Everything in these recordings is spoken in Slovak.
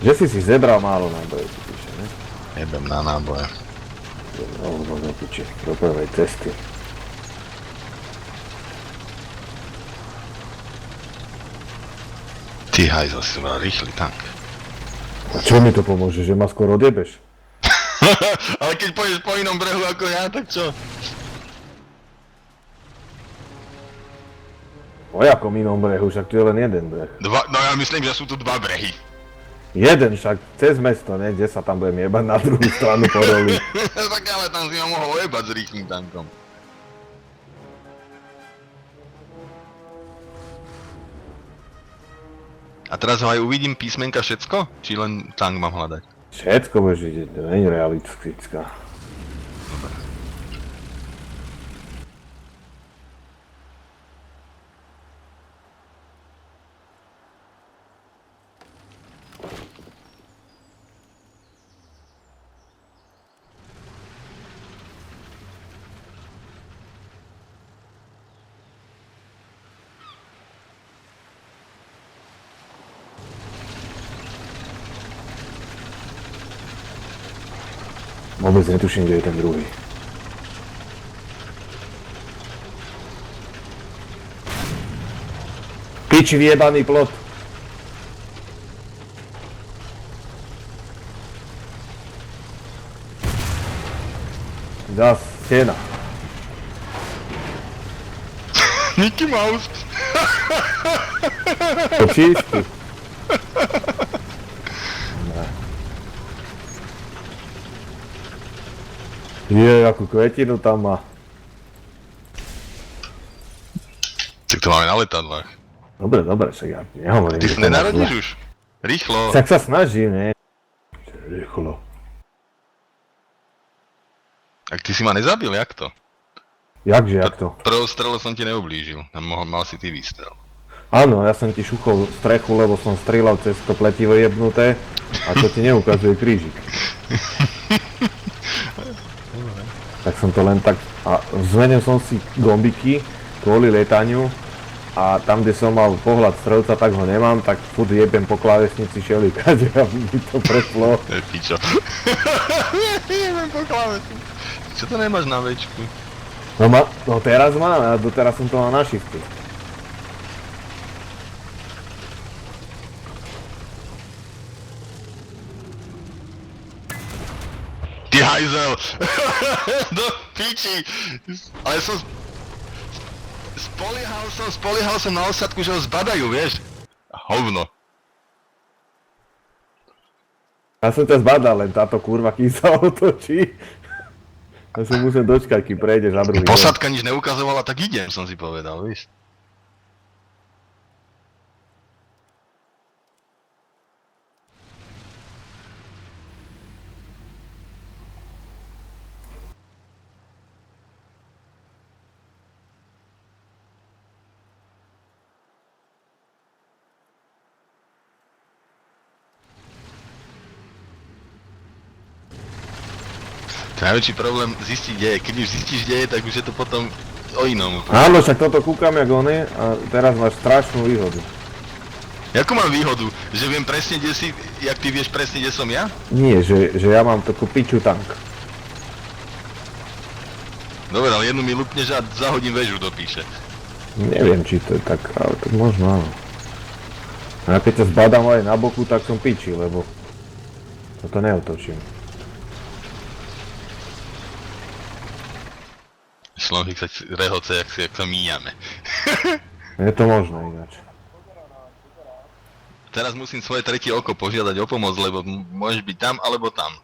Že si zebral málo náboje, tu píše, ne? Jebem na náboje. No, do piče, do prvej cesty. Ty hajzo, si mal rýchly tank. A čo mi to pomôže, že ma skoro odjebeš? Ale keď pôjdeš po inom brehu ako ja, tak čo? O jakom inom brehu, však tu je len jeden breh. No ja myslím, že sú tu dva brehy. Jeden však, cez mesto, ne? Kde sa tam budem jebať na druhú stranu Podolí. Tak ale tam si ma mohol ojebať s rýchlým tankom. A teraz ho aj uvidím písmenka všetko? Či len tank mám hľadať? Všetko budeš vidieť, to nie je realistická. Vôbec netuším, kde je ten druhý. Piči vyjebaný plot. Dá stena. Mickey Mouse! To čistý. Je, akú kvetinu tam má. Tak to máme na letadlách. Dobre, však ja nehovorím. Ty že sa to má nenarodíš zle. už? Rýchlo. Tak sa snažím, ne? Rýchlo. Tak ty si ma nezabil, jak to? Jakže, jak to? Prvou strelou som ti neublížil. Mal si ty výstrel. Áno, ja som ti šúchol strechu, lebo som strieľal cez to pletivo jebnuté a to ti neukazuje krížik. Tak som to len tak... A zmenil som si gombiky kvôli lietaniu a tam, kde som mal pohľad strelca, tak ho nemám, tak furt jebem po klávesnici šelikade a mi to preplo. Pičo. Jebem po klávesnici. Čo to nemáš na večku? No teraz mám, a doteraz som to mal na shifty. Ty hajzel! Do piči! Ale som... Spoliehal som na osadku, že ho zbadajú, vieš? Hovno. Ja som ťa zbadal, len táto kurva kým sa otočí. Ja sa musím dočkať, kým prejdeš na druhý. Posadka nič neukazovala, tak idem, som si povedal, vieš? Najväčší problém zistiť, kde je. Keď už zistíš, kde je, tak už je to potom o inom. Áno, však toto kúkam jak on je a teraz máš strašnú výhodu. Jakú mám výhodu? Že viem presne, kde si, jak ty vieš presne, kde som ja? Nie, že ja mám takú piču tank. Dobre, ale jednu mi lupneš a zahodím väžu do píše. Neviem, či to je tak, ale tak možno áno. A keď sa zbadám aj na boku, tak som piči, lebo toto neotočím. Šlonchik sa rehoce, jak sa míjame. Je to možné ináč. Teraz musím svoje tretie oko požiadať o pomoc, lebo môžeš byť tam, alebo tam.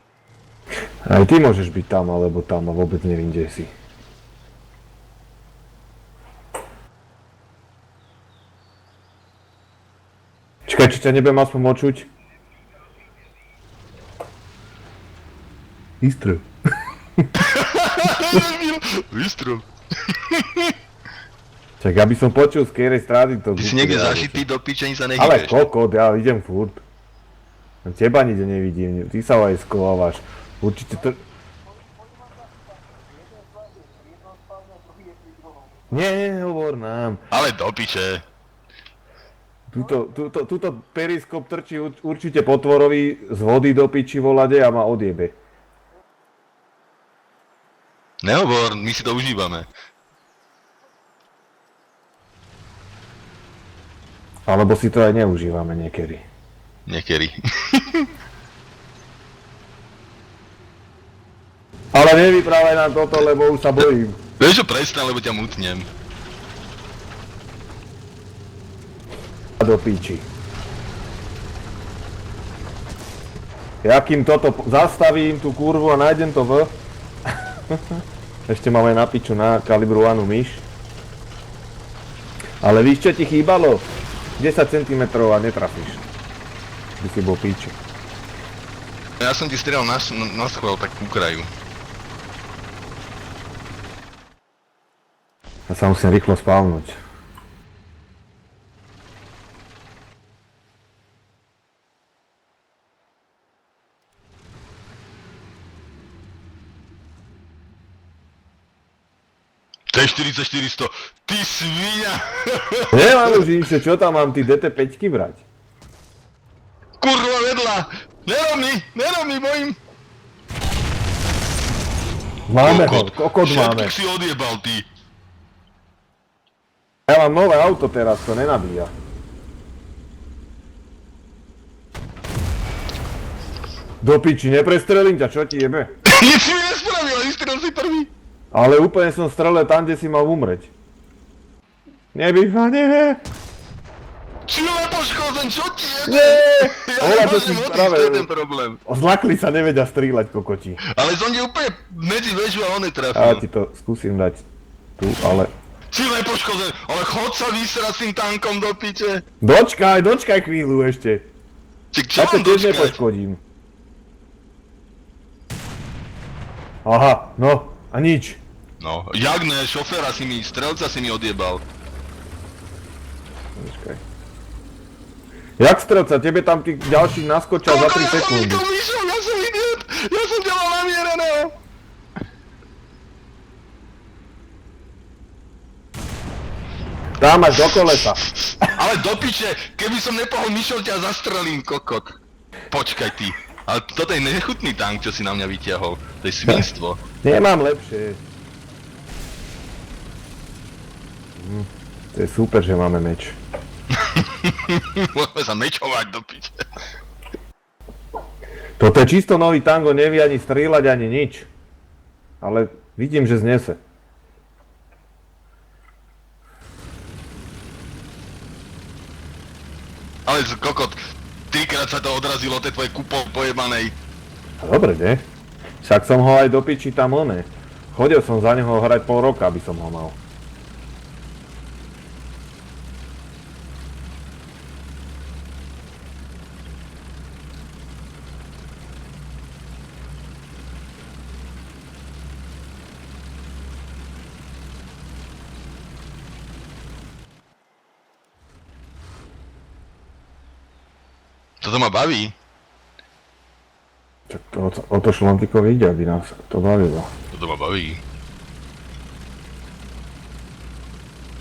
Aj ty môžeš byť tam, alebo tam a vôbec neviem, kde si. Čakaj, či ťa nebudem aspoň počuť? Istrel. Výstrel. Čak, ja by som počul z kejrej strády to... Ty si niekde zašitý do piče, ani sa Ale nehybeš. kokot, ja idem furt. Teba nikde nevidím, ty sa aj skovávaš. Určite to... Nie, nehovor nám. Ale do piče. Tu Tuto periskop trčí určite potvorovi z vody do piči volade a ma odjebe. Nehovor, my si to užívame. Alebo si to aj neužívame niekedy. Niekedy. Ale nevyprávaj nám toto, lebo už sa bojím. Vieš čo, prestan, lebo ťa mutnem. Do piči. Ja kým toto zastavím, tú kurvu a nájdem to v... Ešte máme na piču na kalibrovanú myš. Ale víš čo ti chýbalo? 10 cm a netrafíš. By si bol píči. Ja som ti strieľal na schvál tak ku kraju. Ja sa musím rýchlo spávnuť. T4400, ty svinia! Nemám už nič, čo tam mám ty DT5 brať? Kurva vedľa! Nerob mi, bojím! Máme ho, kokot máme. Všetkých si odjebal, ty! Ja mám nové auto teraz, to nenabíja. Do piči, neprestrelím ťa, čo ti jebe? Nic si mi nespravil, a vystrel si prvý! Ale úplne som strelil tam, kde si mal umreť. Nebýva, nie. Čile poškozen, čo ti jebe? Nie! Ja Ola, čo si nemôžem odísť, spravil? to je ten problém. Zlakli sa, nevedia strieľať, kokoti. Ale som ti úplne medzi väžu a on Ja netrafil. ti to skúsim dať tu, ale... Čile poškozen, ale chod sa vysrať s tým tankom do piče. Dočkaj chvíľu ešte. Čo Ja ťa mám tiež dočkať? nepoškodím. Aha, no, a nič. No, jak ne, šoféra si mi, strelca si mi odjebal. Počkaj. Jak strelca, tebe tam tí ďalší naskočia za 3 sekundy. Koľko vyšiel, ja som idiot, ja som ťa mal namiereného. Tam máš do kolesa. Ale do piče, keby som nepohol myšou, ťa zastrelím, kokot. Počkaj ty, ale toto je nechutný tank, čo si na mňa vyťahol. To je svinstvo. Nemám lepšie. To je super, že máme meč. Môžeme sa mečovať do piče. Toto je čisto nový tango, nevie ani strieľať, ani nič. Ale vidím, že znese. Ale kokot, trikrát sa to odrazilo, tej tvojej kupol pojebanej. Dobre, ne? Však som ho aj do piči tam oné. Chodil som za neho hrať pol roka, aby som ho mal. Toto ma baví. Čak to, o to šlantikovi ide, aby nás to bavilo. Toto ma baví.